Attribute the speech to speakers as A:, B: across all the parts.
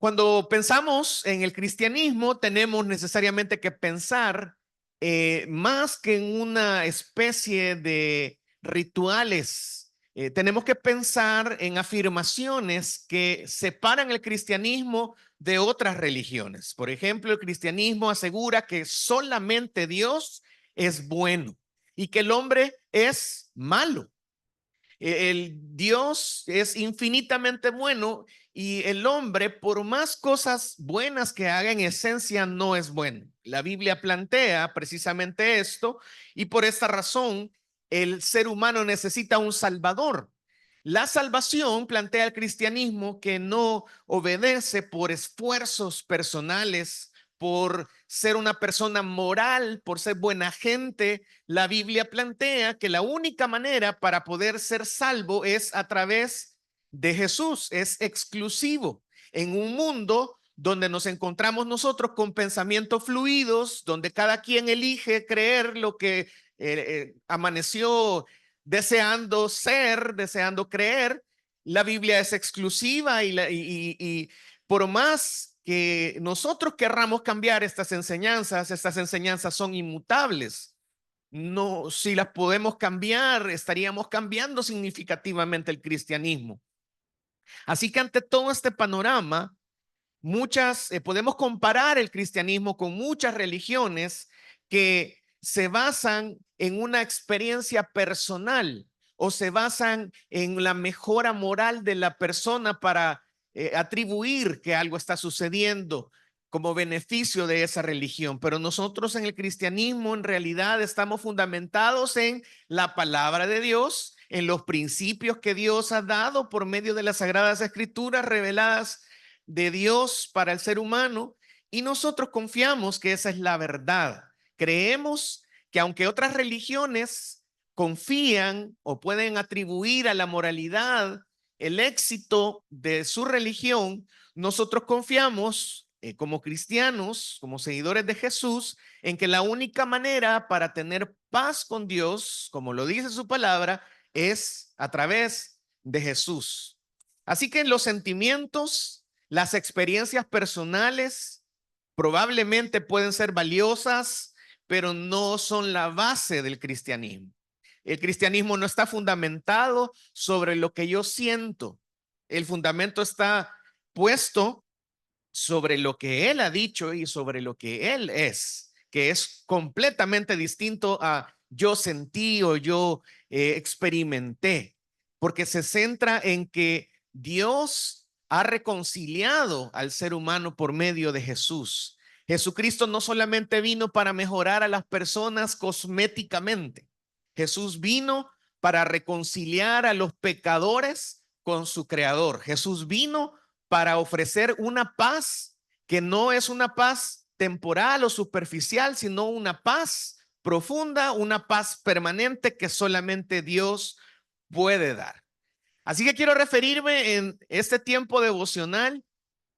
A: Cuando pensamos en el cristianismo, tenemos necesariamente que pensar más que en una especie de rituales. Tenemos que pensar en afirmaciones que separan el cristianismo de otras religiones. Por ejemplo, el cristianismo asegura que solamente Dios es bueno y que el hombre es malo. El Dios es infinitamente bueno y el hombre, por más cosas buenas que haga, en esencia no es bueno. La Biblia plantea precisamente esto y por esta razón el ser humano necesita un salvador. La salvación, plantea el cristianismo, que no obedece por esfuerzos personales, por ser una persona moral, por ser buena gente. La Biblia plantea que la única manera para poder ser salvo es a través de Jesús, es exclusivo. En un mundo donde nos encontramos nosotros con pensamientos fluidos, donde cada quien elige creer lo que amaneció deseando ser, deseando creer, la Biblia es exclusiva y por más que nosotros querramos cambiar estas enseñanzas son inmutables. No, si las podemos cambiar, estaríamos cambiando significativamente el cristianismo. Así que ante todo este panorama, podemos comparar el cristianismo con muchas religiones que se basan en una experiencia personal o se basan en la mejora moral de la persona para atribuir que algo está sucediendo como beneficio de esa religión. Pero nosotros en el cristianismo en realidad estamos fundamentados en la palabra de Dios, en los principios que Dios ha dado por medio de las sagradas escrituras reveladas de Dios para el ser humano, y nosotros confiamos que esa es la verdad. Creemos que aunque otras religiones confían o pueden atribuir a la moralidad el éxito de su religión, nosotros confiamos como cristianos, como seguidores de Jesús, en que la única manera para tener paz con Dios, como lo dice su palabra, es a través de Jesús. Así que los sentimientos, las experiencias personales probablemente pueden ser valiosas, pero no son la base del cristianismo. El cristianismo no está fundamentado sobre lo que yo siento. El fundamento está puesto sobre lo que él ha dicho y sobre lo que él es, que es completamente distinto a yo sentí o yo experimenté, porque se centra en que Dios ha reconciliado al ser humano por medio de Jesús. Jesucristo no solamente vino para mejorar a las personas cosméticamente, Jesús vino para reconciliar a los pecadores con su creador. Jesús vino para ofrecer una paz que no es una paz temporal o superficial, sino una paz profunda, una paz permanente que solamente Dios puede dar. Así que quiero referirme en este tiempo devocional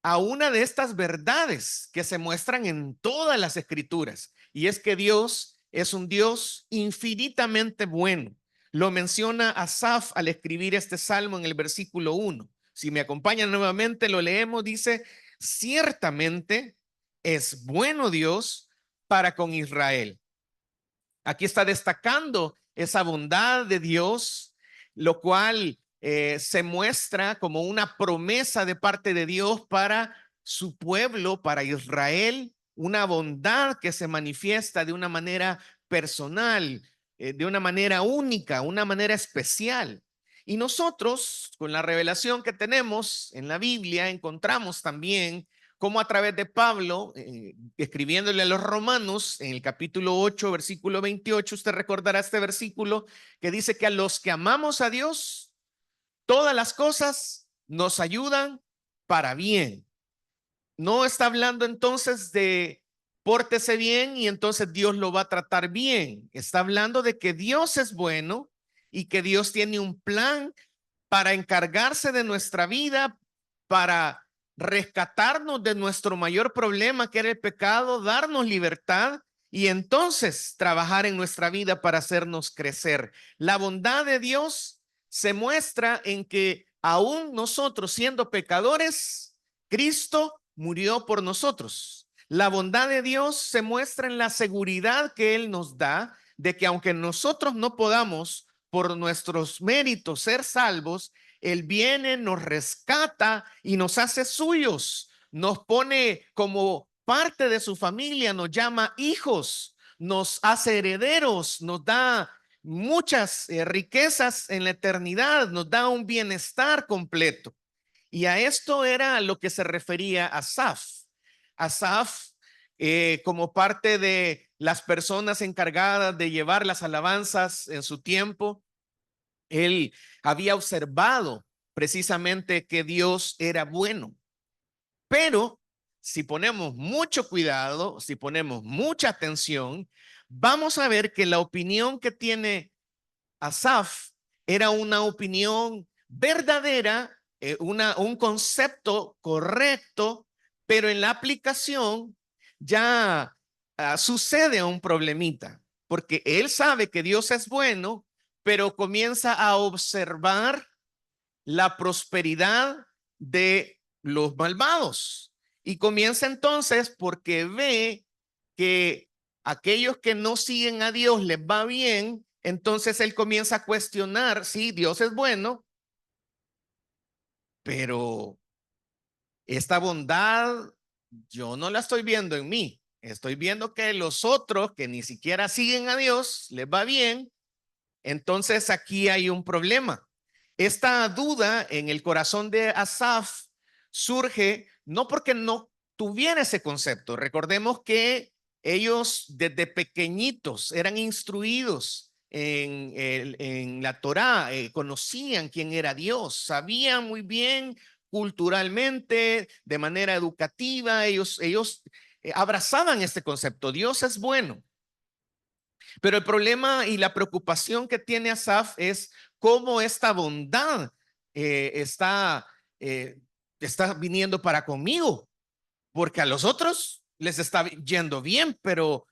A: a una de estas verdades que se muestran en todas las escrituras, y es que Dios es un Dios infinitamente bueno. Lo menciona Asaf al escribir este salmo en el versículo 1. Si me acompañan nuevamente, lo leemos, dice, ciertamente es bueno Dios para con Israel. Aquí está destacando esa bondad de Dios, lo cual se muestra como una promesa de parte de Dios para su pueblo, para Israel, una bondad que se manifiesta de una manera personal, de una manera única, una manera especial. Y nosotros, con la revelación que tenemos en la Biblia, encontramos también como a través de Pablo, escribiéndole a los romanos, en el capítulo 8, versículo 28, usted recordará este versículo que dice que a los que amamos a Dios, todas las cosas nos ayudan para bien. No está hablando entonces de pórtese bien y entonces Dios lo va a tratar bien. Está hablando de que Dios es bueno y que Dios tiene un plan para encargarse de nuestra vida, para rescatarnos de nuestro mayor problema, que era el pecado, darnos libertad y entonces trabajar en nuestra vida para hacernos crecer. La bondad de Dios se muestra en que aún nosotros siendo pecadores, Cristo murió por nosotros. La bondad de Dios se muestra en la seguridad que Él nos da de que aunque nosotros no podamos por nuestros méritos ser salvos, Él viene, nos rescata y nos hace suyos, nos pone como parte de su familia, nos llama hijos, nos hace herederos, nos da muchas riquezas en la eternidad, nos da un bienestar completo. Y a esto era a lo que se refería Asaf. Asaf, como parte de las personas encargadas de llevar las alabanzas en su tiempo, él había observado precisamente que Dios era bueno. Pero si ponemos mucho cuidado, si ponemos mucha atención, vamos a ver que la opinión que tiene Asaf era una opinión verdadera, un concepto correcto, pero en la aplicación ya sucede un problemita, porque él sabe que Dios es bueno, pero comienza a observar la prosperidad de los malvados. Y comienza entonces porque ve que aquellos que no siguen a Dios les va bien, entonces él comienza a cuestionar, sí, Dios es bueno, pero esta bondad yo no la estoy viendo en mí. Estoy viendo que los otros que ni siquiera siguen a Dios les va bien. Entonces aquí hay un problema. Esta duda en el corazón de Asaf surge no porque no tuviera ese concepto. Recordemos que ellos desde pequeñitos eran instruidos en la Torá, conocían quién era Dios, sabían muy bien culturalmente, de manera educativa, ellos abrazaban este concepto. Dios es bueno. Pero el problema y la preocupación que tiene Asaf es cómo esta bondad eh, está, eh, está viniendo para conmigo, porque a los otros les está yendo bien, pero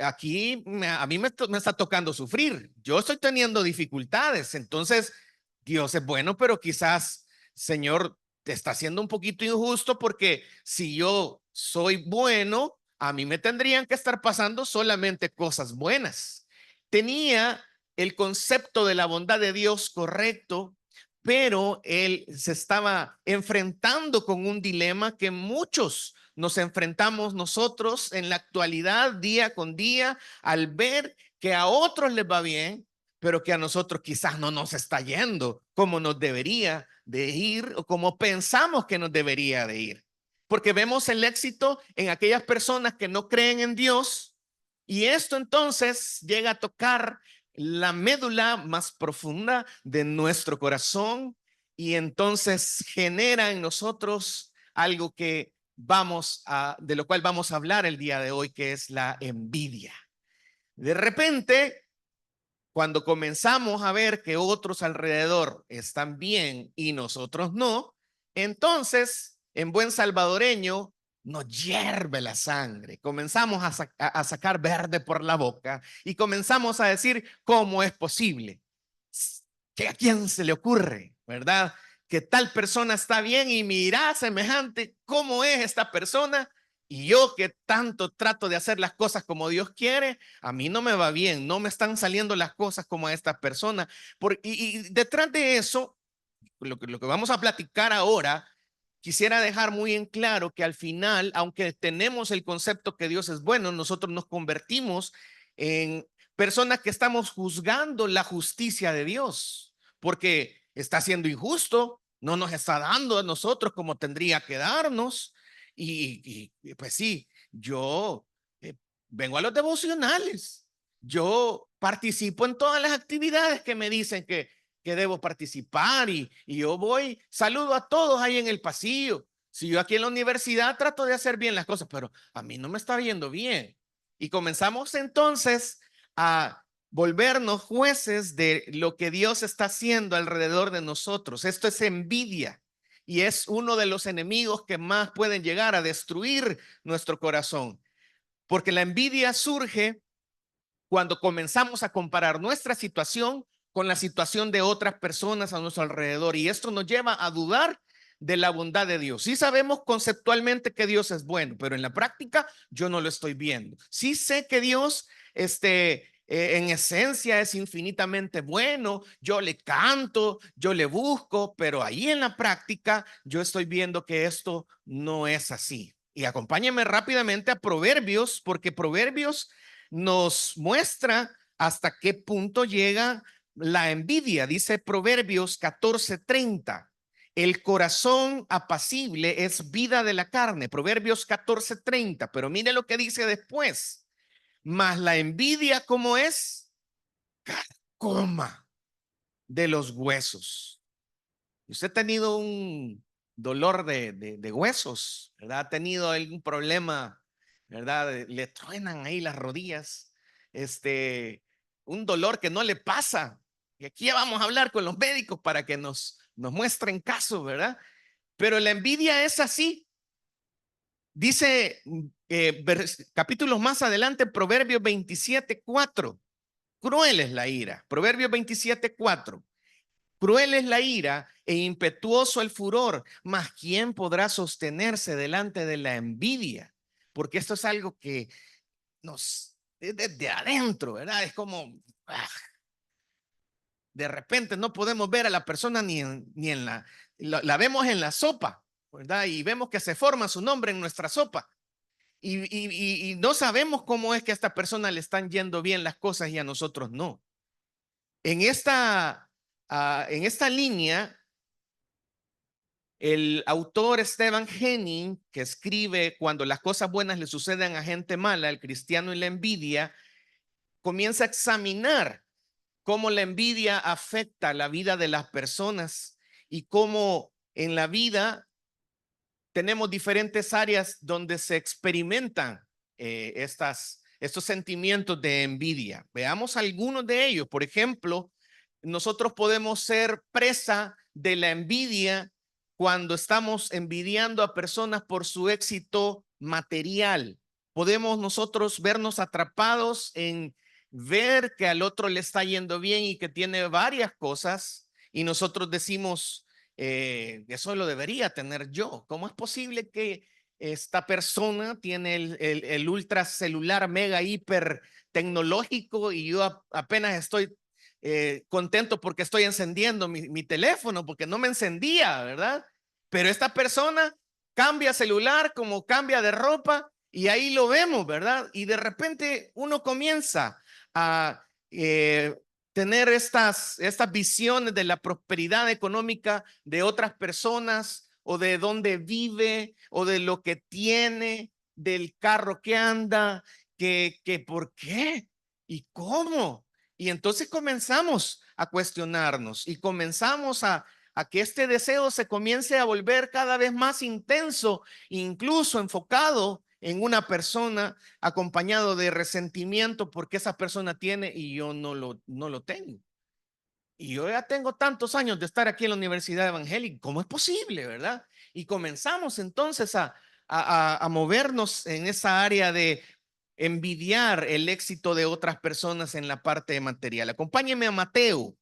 A: aquí a mí me está tocando sufrir. Yo estoy teniendo dificultades, entonces Dios es bueno, pero quizás, Señor, te está haciendo un poquito injusto porque si yo soy bueno, a mí me tendrían que estar pasando solamente cosas buenas. Tenía el concepto de la bondad de Dios correcto, pero él se estaba enfrentando con un dilema que muchos nos enfrentamos nosotros en la actualidad, día con día, al ver que a otros les va bien, pero que a nosotros quizás no nos está yendo como nos debería de ir o como pensamos que nos debería de ir. Porque vemos el éxito en aquellas personas que no creen en Dios y esto entonces llega a tocar la médula más profunda de nuestro corazón y entonces genera en nosotros algo que de lo cual vamos a hablar el día de hoy, que es la envidia. De repente, cuando comenzamos a ver que otros alrededor están bien y nosotros no, entonces, en buen salvadoreño, nos hierve la sangre. Comenzamos a sacar verde por la boca y comenzamos a decir, ¿cómo es posible? ¿Que a quién se le ocurre, verdad? Que tal persona está bien y mira semejante, ¿cómo es esta persona? Y yo que tanto trato de hacer las cosas como Dios quiere, a mí no me va bien, no me están saliendo las cosas como a esta persona. Y detrás de eso, lo que vamos a platicar ahora, quisiera dejar muy en claro que al final, aunque tenemos el concepto que Dios es bueno, nosotros nos convertimos en personas que estamos juzgando la justicia de Dios, porque está siendo injusto, no nos está dando a nosotros como tendría que darnos. Pues sí, yo eh, vengo a los devocionales, yo participo en todas las actividades que me dicen que debo participar y yo voy, saludo a todos ahí en el pasillo. Si yo aquí en la universidad trato de hacer bien las cosas, pero a mí no me está yendo bien. Y comenzamos entonces a volvernos jueces de lo que Dios está haciendo alrededor de nosotros. Esto es envidia y es uno de los enemigos que más pueden llegar a destruir nuestro corazón, porque la envidia surge cuando comenzamos a comparar nuestra situación con la situación de otras personas a nuestro alrededor. Y esto nos lleva a dudar de la bondad de Dios. Sí sabemos conceptualmente que Dios es bueno, pero en la práctica yo no lo estoy viendo. Sí sé que Dios, en esencia es infinitamente bueno, yo le canto, yo le busco, pero ahí en la práctica yo estoy viendo que esto no es así. Y acompáñenme rápidamente a Proverbios, porque Proverbios nos muestra hasta qué punto llega la envidia. Dice Proverbios 14:30. El corazón apacible es vida de la carne. Proverbios 14:30. Pero mire lo que dice después. Mas la envidia, ¿cómo es? Carcoma de los huesos. ¿Usted ha tenido un dolor de huesos? ¿Verdad? ¿Ha tenido algún problema? ¿Verdad? Le truenan ahí las rodillas. Un dolor que no le pasa. Y aquí ya vamos a hablar con los médicos para que nos muestren casos, ¿verdad? Pero la envidia es así. Dice capítulos más adelante, Proverbios 27:4. Cruel es la ira. Proverbios 27:4. Cruel es la ira e impetuoso el furor, mas ¿quién podrá sostenerse delante de la envidia? Porque esto es algo que nos es desde adentro, ¿verdad? Es como de repente no podemos ver a la persona ni en la vemos en la sopa, ¿verdad? Y vemos que se forma su nombre en nuestra sopa. Y no sabemos cómo es que a esta persona le están yendo bien las cosas y a nosotros no. En esta línea, el autor Stephen Henning, que escribe Cuando las cosas buenas le suceden a gente mala, el cristiano y la envidia, comienza a examinar cómo la envidia afecta la vida de las personas y cómo en la vida tenemos diferentes áreas donde se experimentan estos sentimientos de envidia. Veamos algunos de ellos. Por ejemplo, nosotros podemos ser presa de la envidia cuando estamos envidiando a personas por su éxito material. Podemos nosotros vernos atrapados en ver que al otro le está yendo bien y que tiene varias cosas y nosotros decimos, eso lo debería tener yo. ¿Cómo es posible que esta persona tiene el ultracelular mega hiper tecnológico y yo apenas estoy contento porque estoy encendiendo mi teléfono porque no me encendía, ¿verdad? Pero esta persona cambia celular como cambia de ropa y ahí lo vemos, ¿verdad? Y de repente uno comienza a tener estas visiones de la prosperidad económica de otras personas o de dónde vive o de lo que tiene, del carro que anda, que por qué y cómo. Y entonces comenzamos a cuestionarnos y comenzamos a que este deseo se comience a volver cada vez más intenso, incluso enfocado en una persona, acompañado de resentimiento porque esa persona tiene y yo no lo tengo. Y yo ya tengo tantos años de estar aquí en la Universidad Evangélica, ¿cómo es posible, verdad? Y comenzamos entonces a movernos en esa área de envidiar el éxito de otras personas en la parte material. Acompáñeme a Mateo,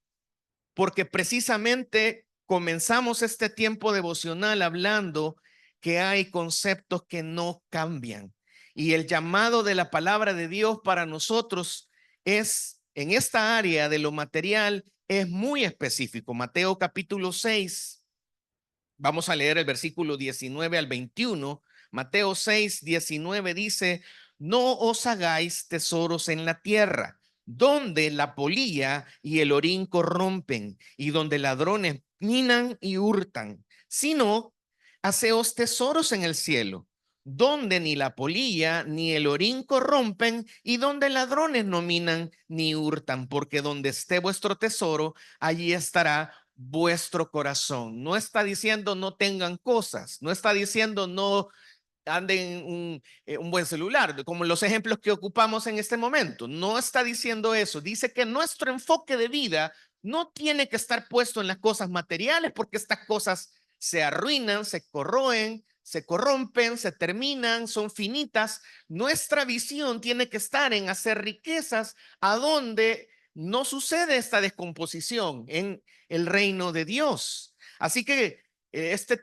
A: porque precisamente comenzamos este tiempo devocional hablando que hay conceptos que no cambian. Y el llamado de la palabra de Dios para nosotros es, en esta área de lo material, es muy específico. Mateo capítulo 6, vamos a leer el versículo 19 al 21. Mateo 6:19 dice, no os hagáis tesoros en la tierra, donde la polilla y el orín corrompen y donde ladrones minan y hurtan, sino haceos tesoros en el cielo, donde ni la polilla ni el orín corrompen y donde ladrones no minan ni hurtan, porque donde esté vuestro tesoro, allí estará vuestro corazón. No está diciendo no tengan cosas, no está diciendo no anden un buen celular, como los ejemplos que ocupamos en este momento. No está diciendo eso. Dice que nuestro enfoque de vida no tiene que estar puesto en las cosas materiales porque estas cosas se arruinan, se corroen, se corrompen, se terminan, son finitas. Nuestra visión tiene que estar en hacer riquezas a donde no sucede esta descomposición en el reino de Dios. Así que este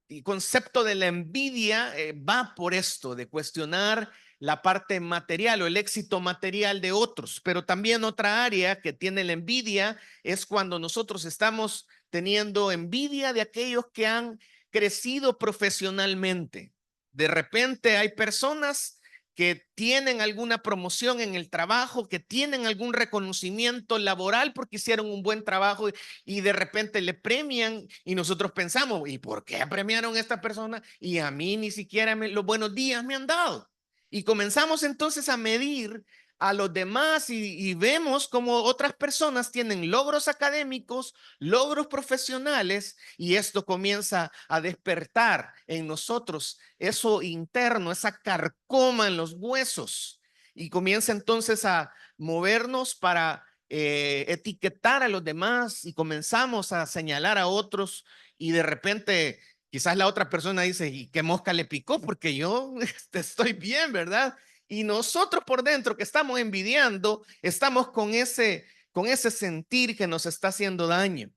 A: el concepto de la envidia va por esto, de cuestionar la parte material o el éxito material de otros. Pero también otra área que tiene la envidia es cuando nosotros estamos teniendo envidia de aquellos que han crecido profesionalmente. De repente hay personas que tienen alguna promoción en el trabajo, que tienen algún reconocimiento laboral porque hicieron un buen trabajo y de repente le premian y nosotros pensamos, ¿y por qué premiaron a esta persona? Y a mí ni siquiera los buenos días me han dado. Y comenzamos entonces a medir a los demás y vemos como otras personas tienen logros académicos, logros profesionales, y esto comienza a despertar en nosotros eso interno, esa carcoma en los huesos, y comienza entonces a movernos para etiquetar a los demás y comenzamos a señalar a otros y de repente quizás la otra persona dice, ¿y qué mosca le picó? Porque yo estoy bien, ¿verdad? Y nosotros por dentro que estamos envidiando, estamos con ese sentir que nos está haciendo daño.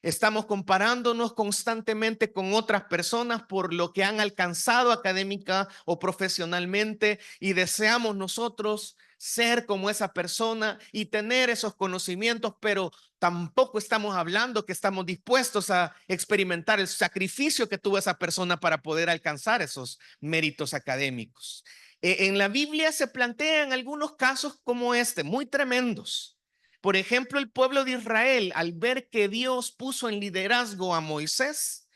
A: Estamos comparándonos constantemente con otras personas por lo que han alcanzado académica o profesionalmente y deseamos nosotros ser como esa persona y tener esos conocimientos, pero tampoco estamos hablando que estamos dispuestos a experimentar el sacrificio que tuvo esa persona para poder alcanzar esos méritos académicos. En la Biblia se plantean algunos casos como este, muy tremendos. Por ejemplo, el pueblo de Israel, al ver que Dios puso en liderazgo a Moisés,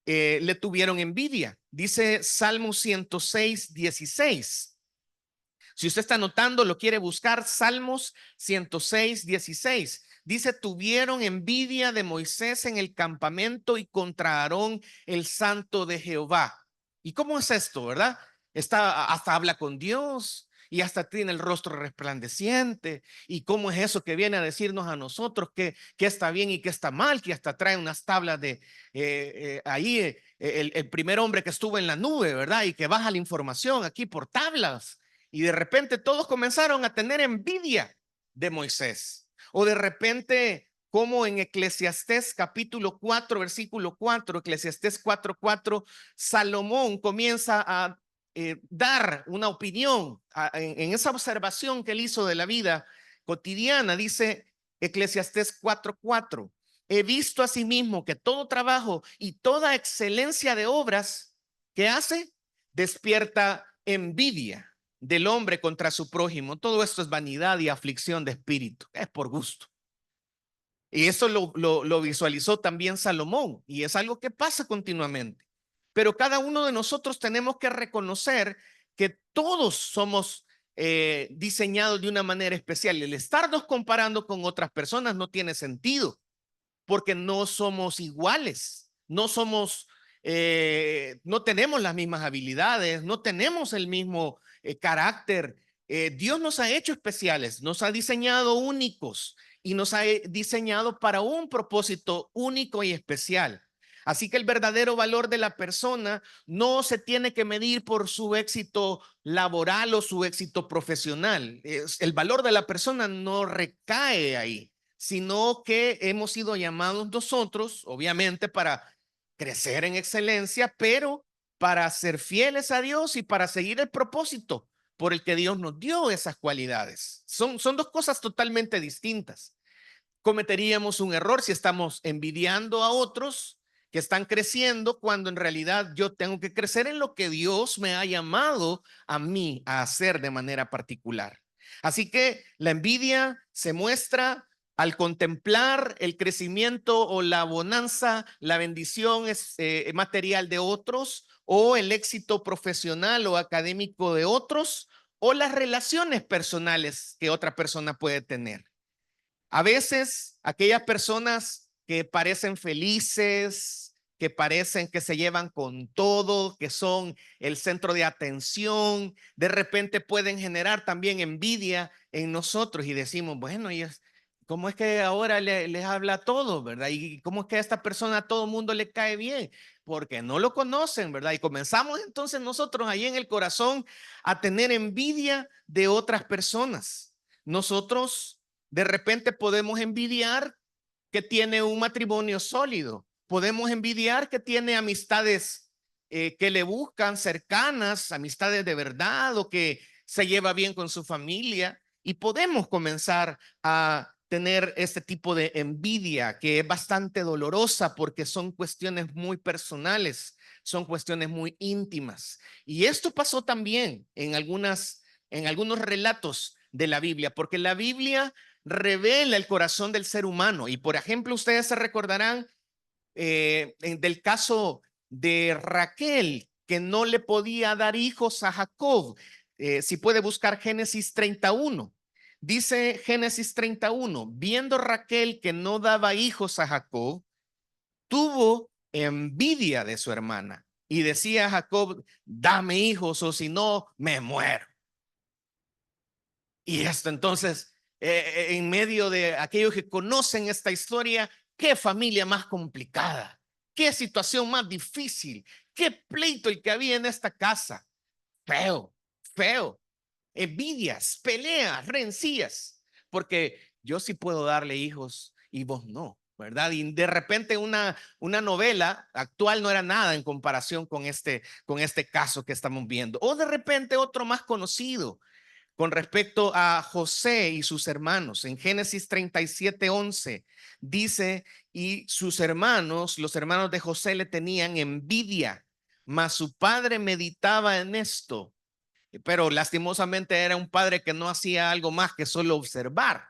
A: le tuvieron envidia. Dice Salmo 106, 16. Si usted está anotando, lo quiere buscar, Salmos 106, 16. Dice, tuvieron envidia de Moisés en el campamento y contra Aarón, el santo de Jehová. ¿Y cómo es esto, verdad? Hasta habla con Dios y hasta tiene el rostro resplandeciente. ¿Y cómo es eso que viene a decirnos a nosotros que está bien y que está mal? Que hasta trae unas tablas de ahí el primer hombre que estuvo en la nube, ¿verdad? Y que baja la información aquí por tablas. Y de repente todos comenzaron a tener envidia de Moisés. O de repente, como en Eclesiastés capítulo 4, versículo 4, Eclesiastés 4:4, Salomón comienza a dar una opinión en esa observación que él hizo de la vida cotidiana. Dice Eclesiastés 4:4, he visto asimismo que todo trabajo y toda excelencia de obras que hace despierta envidia del hombre contra su prójimo. Todo esto es vanidad y aflicción de espíritu, es por gusto. Y eso lo visualizó también Salomón y es algo que pasa continuamente. Pero cada uno de nosotros tenemos que reconocer que todos somos diseñados de una manera especial. El estarnos comparando con otras personas no tiene sentido porque no somos iguales, no tenemos las mismas habilidades, no tenemos el mismo carácter. Dios nos ha hecho especiales, nos ha diseñado únicos y nos ha diseñado para un propósito único y especial. Así que el verdadero valor de la persona no se tiene que medir por su éxito laboral o su éxito profesional. El valor de la persona no recae ahí, sino que hemos sido llamados nosotros, obviamente, para crecer en excelencia, pero para ser fieles a Dios y para seguir el propósito por el que Dios nos dio esas cualidades. Son dos cosas totalmente distintas. Cometeríamos un error si estamos envidiando a otros que están creciendo cuando en realidad yo tengo que crecer en lo que Dios me ha llamado a mí a hacer de manera particular. Así que la envidia se muestra al contemplar el crecimiento o la bonanza, la bendición material de otros o el éxito profesional o académico de otros o las relaciones personales que otra persona puede tener. A veces aquellas personas que parecen felices, que parecen que se llevan con todo, que son el centro de atención, de repente pueden generar también envidia en nosotros y decimos, bueno, ¿cómo es que ahora les habla todo, verdad? ¿Y cómo es que a esta persona a todo mundo le cae bien? Porque no lo conocen, ¿verdad? Y comenzamos entonces nosotros ahí en el corazón a tener envidia de otras personas. Nosotros de repente podemos envidiar que tiene un matrimonio sólido podemos envidiar que tiene amistades que le buscan cercanas, amistades de verdad, o que se lleva bien con su familia, y podemos comenzar a tener este tipo de envidia que es bastante dolorosa porque son cuestiones muy personales, son cuestiones muy íntimas. Y esto pasó también en algunos relatos de la Biblia, porque la Biblia revela el corazón del ser humano. Y por ejemplo, ustedes se recordarán del caso de Raquel, que no le podía dar hijos a Jacob. Si puede buscar Génesis 31. Dice Génesis 31, viendo Raquel que no daba hijos a Jacob, tuvo envidia de su hermana y decía a Jacob, dame hijos o si no, me muero. Y esto entonces, en medio de aquellos que conocen esta historia, qué familia más complicada, qué situación más difícil, qué pleito el que había en esta casa. Feo, feo. Envidias, peleas, rencillas, porque yo sí puedo darle hijos y vos no, ¿verdad? Y de repente una novela actual no era nada en comparación con este caso que estamos viendo. O de repente otro más conocido, con respecto a José y sus hermanos. En Génesis 37:11 dice, y sus hermanos, los hermanos de José le tenían envidia, mas su padre meditaba en esto. Pero lastimosamente era un padre que no hacía algo más que solo observar,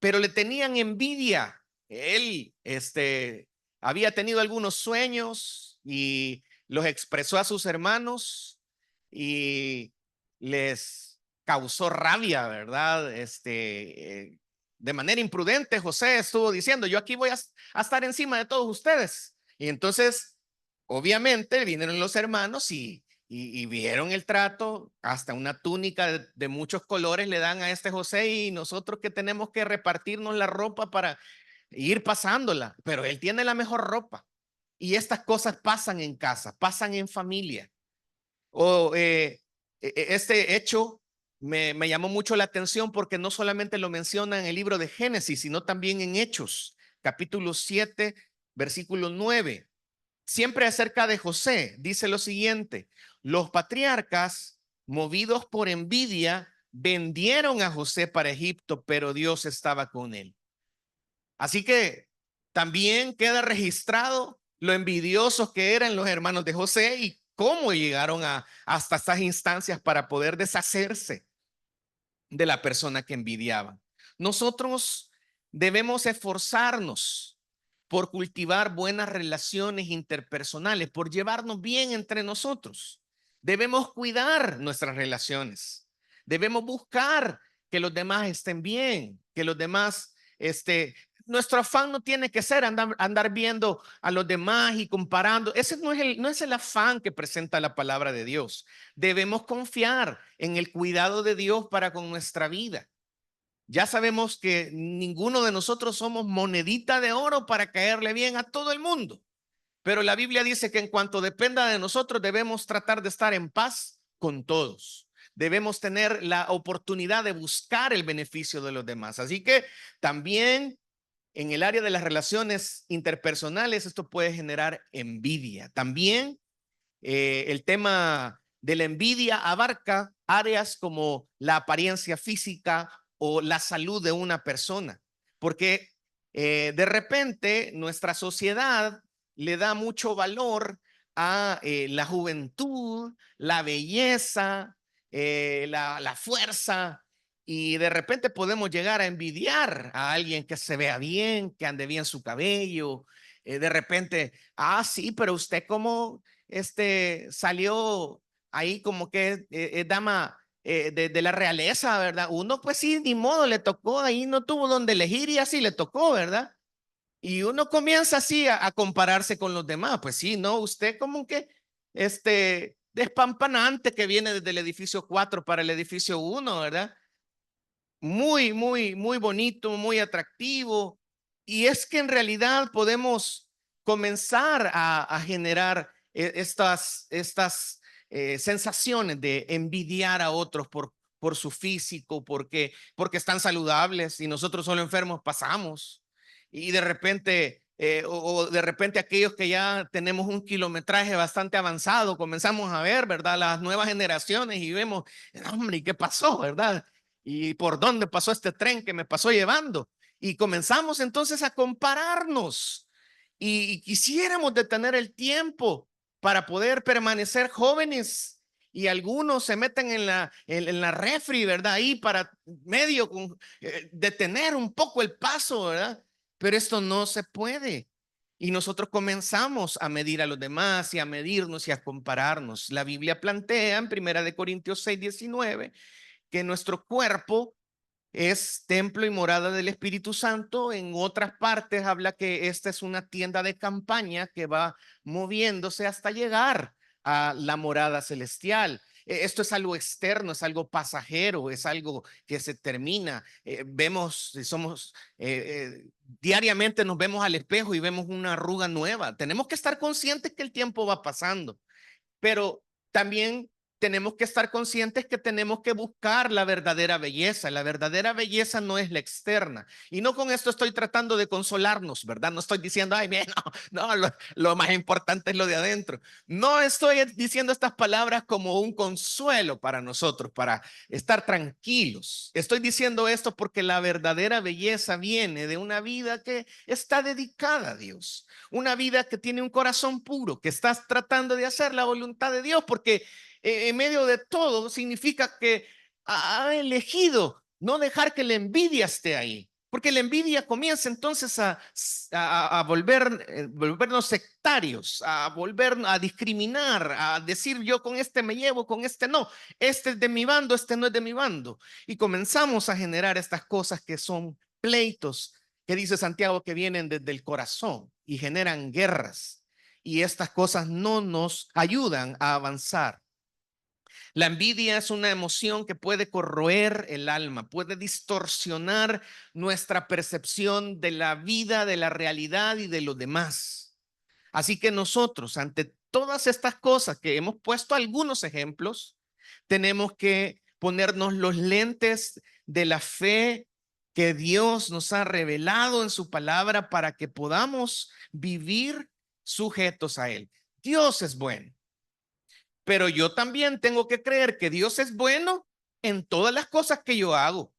A: pero le tenían envidia. Él, había tenido algunos sueños y los expresó a sus hermanos y les causó rabia, ¿verdad? De manera imprudente, José estuvo diciendo, yo aquí voy a estar encima de todos ustedes. Y entonces, obviamente, vinieron los hermanos y vieron el trato, hasta una túnica de muchos colores le dan a este José y nosotros que tenemos que repartirnos la ropa para ir pasándola, pero él tiene la mejor ropa. Y estas cosas pasan en casa, pasan en familia. O este hecho me llamó mucho la atención porque no solamente lo menciona en el libro de Génesis, sino también en Hechos, capítulo 7, versículo 9. Siempre acerca de José, dice lo siguiente, los patriarcas, movidos por envidia, vendieron a José para Egipto, pero Dios estaba con él. Así que también queda registrado lo envidiosos que eran los hermanos de José y cómo llegaron hasta estas instancias para poder deshacerse de la persona que envidiaban. Nosotros debemos esforzarnos por cultivar buenas relaciones interpersonales, por llevarnos bien entre nosotros. Debemos cuidar nuestras relaciones. Debemos buscar que los demás estén bien, que los demás, nuestro afán no tiene que ser andar viendo a los demás y comparando. Ese no es el afán que presenta la palabra de Dios. Debemos confiar en el cuidado de Dios para con nuestra vida. Ya sabemos que ninguno de nosotros somos monedita de oro para caerle bien a todo el mundo, pero la Biblia dice que en cuanto dependa de nosotros debemos tratar de estar en paz con todos. Debemos tener la oportunidad de buscar el beneficio de los demás. Así que también en el área de las relaciones interpersonales esto puede generar envidia. También el tema de la envidia abarca áreas como la apariencia física o la salud de una persona, porque de repente nuestra sociedad le da mucho valor a la juventud, la belleza, la fuerza, y de repente podemos llegar a envidiar a alguien que se vea bien, que ande bien su cabello. De repente, sí, pero usted como salió ahí como que dama de la realeza, ¿verdad? Uno pues sí, ni modo, le tocó, ahí no tuvo donde elegir y así le tocó, ¿verdad? Y uno comienza así a compararse con los demás, pues sí, ¿no? Usted como que despampanante que viene desde el edificio 4 para el edificio 1, ¿verdad? Muy, muy, muy bonito, muy atractivo. Y es que en realidad podemos comenzar a generar estas sensaciones de envidiar a otros por su físico, porque están saludables y nosotros solo enfermos pasamos. Y de repente o de repente aquellos que ya tenemos un kilometraje bastante avanzado, comenzamos a ver, ¿verdad? Las nuevas generaciones y vemos, hombre, ¿y qué pasó, verdad? ¿Y por dónde pasó este tren que me pasó llevando? Y comenzamos entonces a compararnos y quisiéramos detener el tiempo para poder permanecer jóvenes. Y algunos se meten en la refri, ¿verdad? Ahí para medio detener un poco el paso, ¿verdad? Pero esto no se puede. Y nosotros comenzamos a medir a los demás y a medirnos y a compararnos. La Biblia plantea en 1 Corintios 6:19 que nuestro cuerpo es templo y morada del Espíritu Santo. En otras partes habla que esta es una tienda de campaña que va moviéndose hasta llegar a la morada celestial. Esto es algo externo, es algo pasajero, es algo que se termina. Vemos, somos, diariamente nos vemos al espejo y vemos una arruga nueva. Tenemos que estar conscientes que el tiempo va pasando, pero también tenemos que estar conscientes que tenemos que buscar la verdadera belleza. La verdadera belleza no es la externa. Y no con esto estoy tratando de consolarnos, ¿verdad? No estoy diciendo, ay, bien, no, lo más importante es lo de adentro. No estoy diciendo estas palabras como un consuelo para nosotros, para estar tranquilos. Estoy diciendo esto porque la verdadera belleza viene de una vida que está dedicada a Dios, una vida que tiene un corazón puro, que estás tratando de hacer la voluntad de Dios, porque en medio de todo significa que ha elegido no dejar que la envidia esté ahí, porque la envidia comienza entonces volvernos sectarios, a volver a discriminar, a decir yo con este me llevo, con este no, este es de mi bando, este no es de mi bando, y comenzamos a generar estas cosas que son pleitos, que dice Santiago que vienen desde el corazón y generan guerras, y estas cosas no nos ayudan a avanzar. La envidia es una emoción que puede corroer el alma, puede distorsionar nuestra percepción de la vida, de la realidad y de los demás. Así que nosotros, ante todas estas cosas que hemos puesto algunos ejemplos, tenemos que ponernos los lentes de la fe que Dios nos ha revelado en su palabra para que podamos vivir sujetos a Él. Dios es bueno. Pero yo también tengo que creer que Dios es bueno en todas las cosas que yo hago.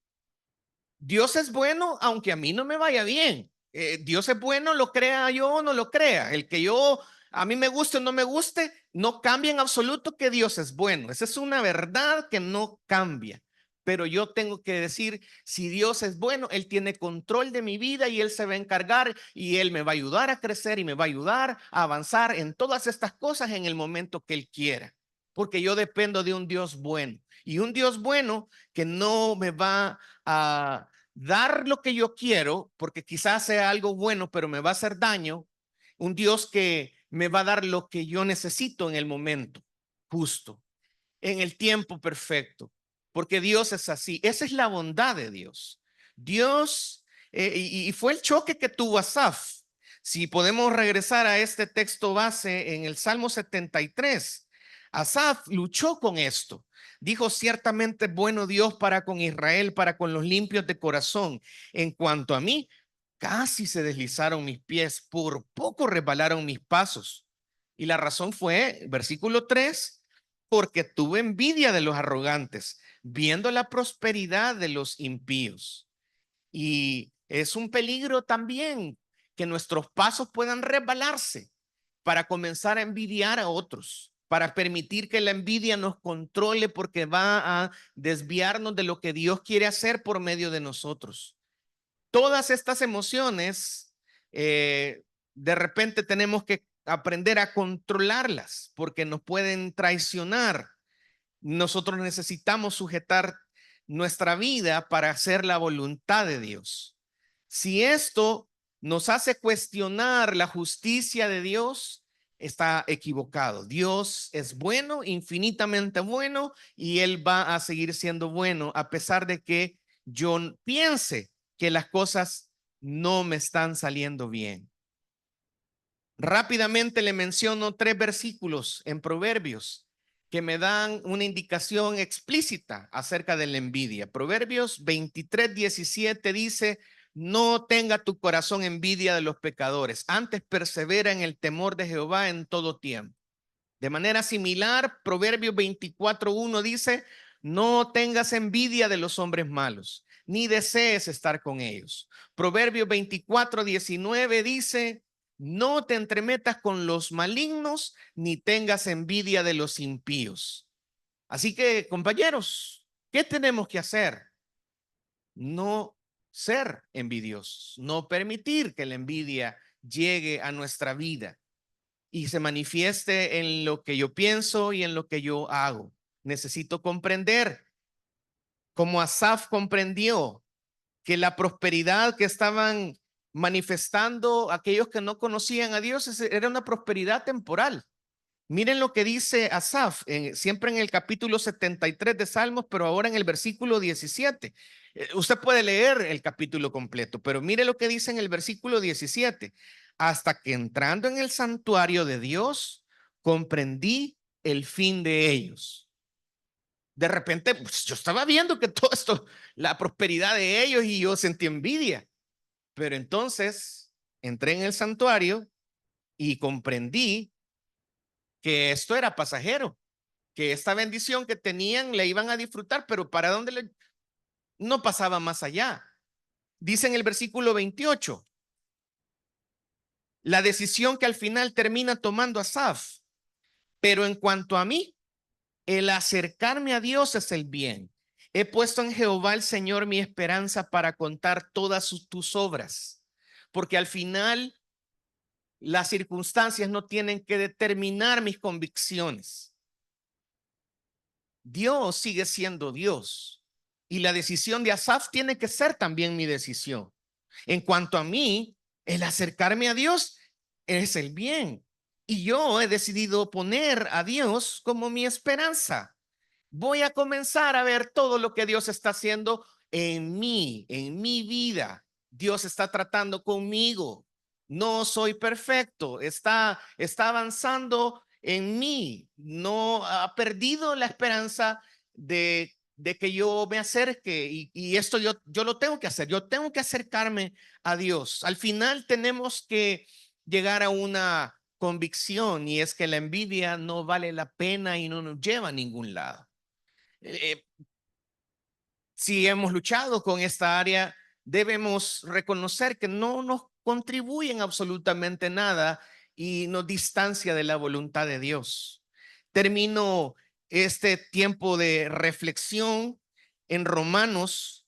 A: Dios es bueno aunque a mí no me vaya bien. Dios es bueno, lo crea yo o no lo crea. El que yo, a mí me guste o no me guste, no cambia en absoluto que Dios es bueno. Esa es una verdad que no cambia. Pero yo tengo que decir, si Dios es bueno, Él tiene control de mi vida y Él se va a encargar y Él me va a ayudar a crecer y me va a ayudar a avanzar en todas estas cosas en el momento que Él quiera. Porque yo dependo de un Dios bueno. Y un Dios bueno que no me va a dar lo que yo quiero, porque quizás sea algo bueno, pero me va a hacer daño. Un Dios que me va a dar lo que yo necesito en el momento justo, en el tiempo perfecto, porque Dios es así. Esa es la bondad de Dios. Dios, y fue el choque que tuvo Asaf. Si podemos regresar a este texto base en el Salmo 73, Asaf luchó con esto. Dijo, ciertamente bueno Dios para con Israel, para con los limpios de corazón. En cuanto a mí, casi se deslizaron mis pies, por poco resbalaron mis pasos. Y la razón fue, versículo 3, porque tuve envidia de los arrogantes, viendo la prosperidad de los impíos. Y es un peligro también que nuestros pasos puedan resbalarse para comenzar a envidiar a otros, para permitir que la envidia nos controle porque va a desviarnos de lo que Dios quiere hacer por medio de nosotros. Todas estas emociones, de repente tenemos que aprender a controlarlas porque nos pueden traicionar. Nosotros necesitamos sujetar nuestra vida para hacer la voluntad de Dios. Si esto nos hace cuestionar la justicia de Dios, está equivocado. Dios es bueno, infinitamente bueno, y Él va a seguir siendo bueno a pesar de que yo piense que las cosas no me están saliendo bien. Rápidamente le menciono 3 versículos en Proverbios que me dan una indicación explícita acerca de la envidia. Proverbios 23:17 dice, no tenga tu corazón envidia de los pecadores, antes persevera en el temor de Jehová en todo tiempo. De manera similar, Proverbios 24:1 dice, no tengas envidia de los hombres malos, ni desees estar con ellos. Proverbios 24:19 dice, no te entremetas con los malignos, ni tengas envidia de los impíos. Así que, compañeros, ¿qué tenemos que hacer? No ser envidiosos, no permitir que la envidia llegue a nuestra vida y se manifieste en lo que yo pienso y en lo que yo hago. Necesito comprender, como Asaf comprendió, que la prosperidad que estaban manifestando aquellos que no conocían a Dios era una prosperidad temporal. Miren lo que dice Asaf, siempre en el capítulo 73 de Salmos, pero ahora en el versículo 17. Usted puede leer el capítulo completo, pero mire lo que dice en el versículo 17. Hasta que entrando en el santuario de Dios, comprendí el fin de ellos. De repente, pues, yo estaba viendo que todo esto, la prosperidad de ellos, y yo sentí envidia. Pero entonces entré en el santuario y comprendí que esto era pasajero, que esta bendición que tenían le iban a disfrutar, pero ¿para dónde no pasaba más allá? Dice en el versículo 28, la decisión que al final termina tomando Asaf, pero en cuanto a mí, el acercarme a Dios es el bien. He puesto en Jehová el Señor mi esperanza para contar todas tus obras, porque al final las circunstancias no tienen que determinar mis convicciones. Dios sigue siendo Dios y la decisión de Asaf tiene que ser también mi decisión. En cuanto a mí, el acercarme a Dios es el bien y yo he decidido poner a Dios como mi esperanza. Voy a comenzar a ver todo lo que Dios está haciendo en mi vida. Dios está tratando conmigo. No soy perfecto, está avanzando en mí. No ha perdido la esperanza de que yo me acerque y esto yo lo tengo que hacer. Yo tengo que acercarme a Dios. Al final tenemos que llegar a una convicción y es que la envidia no vale la pena y no nos lleva a ningún lado. Eh, si hemos luchado con esta área, debemos reconocer que no nos contribuyen absolutamente nada y nos distancia de la voluntad de Dios. Termino este tiempo de reflexión en Romanos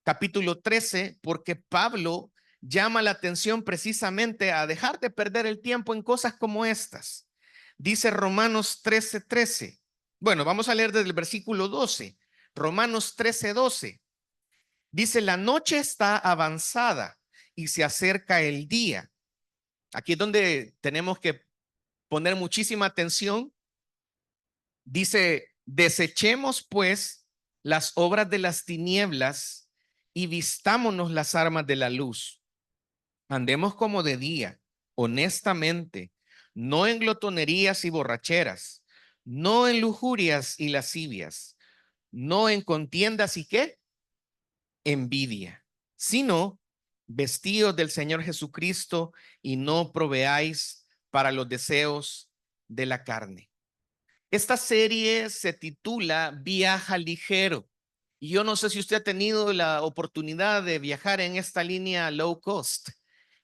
A: capítulo 13 porque Pablo llama la atención precisamente a dejar de perder el tiempo en cosas como estas. Dice Romanos 13:13. Bueno, vamos a leer desde el versículo 12. Romanos 13:12. Dice, la noche está avanzada y se acerca el día. Aquí es donde tenemos que poner muchísima atención. Dice, desechemos pues las obras de las tinieblas y vistámonos las armas de la luz. Andemos como de día, honestamente, no en glotonerías y borracheras, no en lujurias y lascivias, no en contiendas y qué, envidia, sino vestidos del Señor Jesucristo y no proveáis para los deseos de la carne. Esta serie se titula Viaja ligero. Y yo no sé si usted ha tenido la oportunidad de viajar en esta línea low cost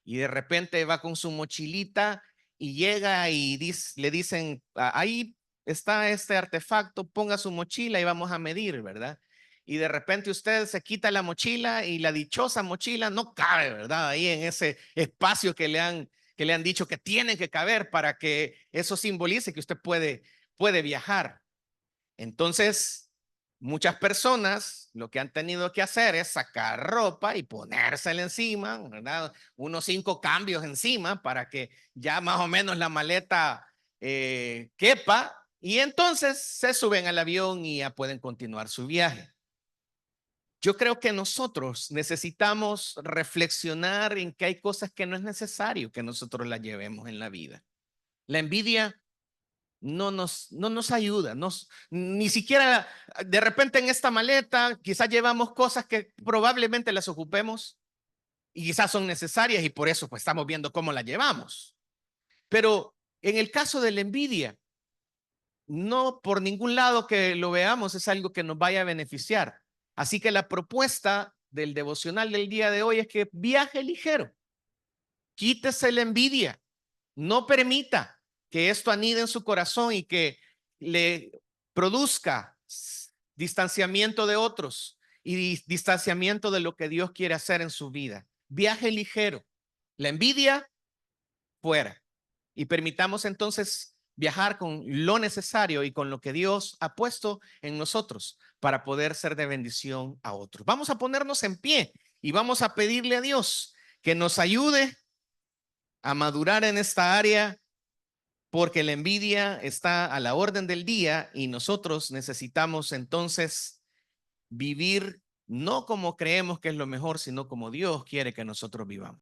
A: y de repente va con su mochilita y llega y le dicen, ahí está este artefacto, ponga su mochila y vamos a medir, ¿verdad? Y de repente usted se quita la mochila y la dichosa mochila no cabe, ¿verdad? Ahí en ese espacio que le han dicho que tiene que caber para que eso simbolice que usted puede viajar. Entonces, muchas personas lo que han tenido que hacer es sacar ropa y ponérsela encima, ¿verdad? Unos 5 cambios encima para que ya más o menos la maleta quepa y entonces se suben al avión y ya pueden continuar su viaje. Yo creo que nosotros necesitamos reflexionar en que hay cosas que no es necesario que nosotros las llevemos en la vida. La envidia no nos ayuda, ni siquiera de repente en esta maleta quizás llevamos cosas que probablemente las ocupemos, y quizás son necesarias y por eso pues estamos viendo cómo las llevamos. Pero en el caso de la envidia, no por ningún lado que lo veamos es algo que nos vaya a beneficiar. Así que la propuesta del devocional del día de hoy es que viaje ligero, quítese la envidia, no permita que esto anide en su corazón y que le produzca distanciamiento de otros y distanciamiento de lo que Dios quiere hacer en su vida. Viaje ligero, la envidia fuera, y permitamos entonces viajar con lo necesario y con lo que Dios ha puesto en nosotros para poder ser de bendición a otros. Vamos a ponernos en pie y vamos a pedirle a Dios que nos ayude a madurar en esta área, porque la envidia está a la orden del día y nosotros necesitamos entonces vivir no como creemos que es lo mejor, sino como Dios quiere que nosotros vivamos.